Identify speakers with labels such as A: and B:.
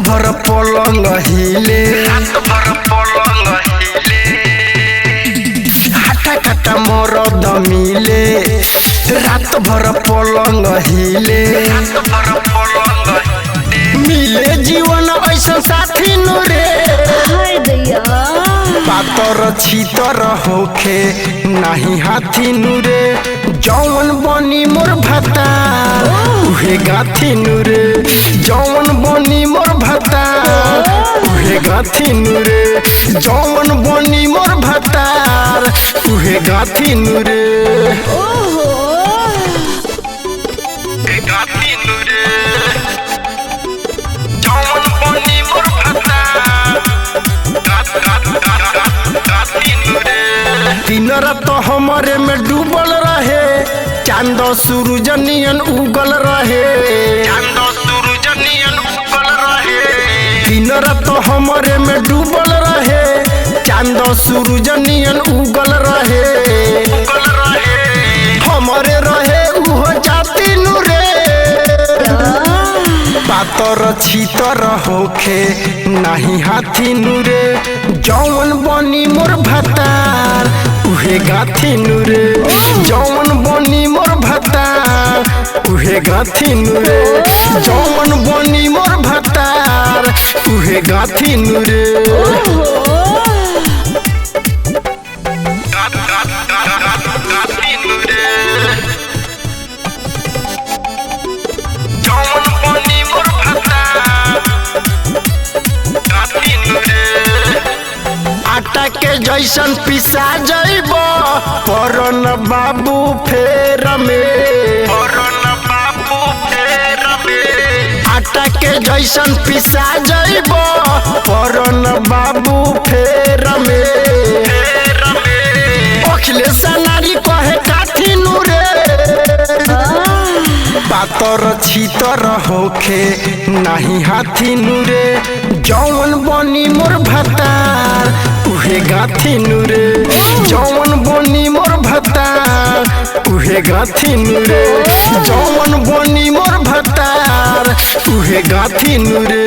A: भर पलंग हिले हाटा काटा मरद मिले रात भर पलंग हिले मिले जीवन ऐसा साथी नुरे पातर छीतर होखे नहीं हाथी नुरे जौन बनी मोर भता उहे गाथी नुरे जौन बनी मोर भता उहे गाथी नुरे जौन बनी मोर भता उहे गाथी नुरे गाथी नुरे जौन बनी मोर भता दिन रात हमारे में डूबल रहे चांद सूरज नियन उगल रहे दिन रात हमारे में डूबल रहे चांद सूरज नियन उगल रहे हमारे रहे उहो जाती नुरे पातर छीतर होखे नहीं हाथी नुरे जौन बनी मोर भतार उहे गाथी नुरे जौन बनी मोर भतार उहे गाथी नुरे जौन बनी मोर भतार उहे गाथी नुरे आटा के जैसन पिसा जइब परन बाबू फेर में आटा के जैसन पिसा जइब परन बाबू फेर में अखिलेश नारी कहे काठी नुरे पातर छीतर होखे नहीं हाथी नुरे जौन बनी मोर भतार उहे गाथी नुरे जौन बनी मोर भतार उहे गाथी नुरे जौन बनी मोर भतार उहे गाथी नुरे।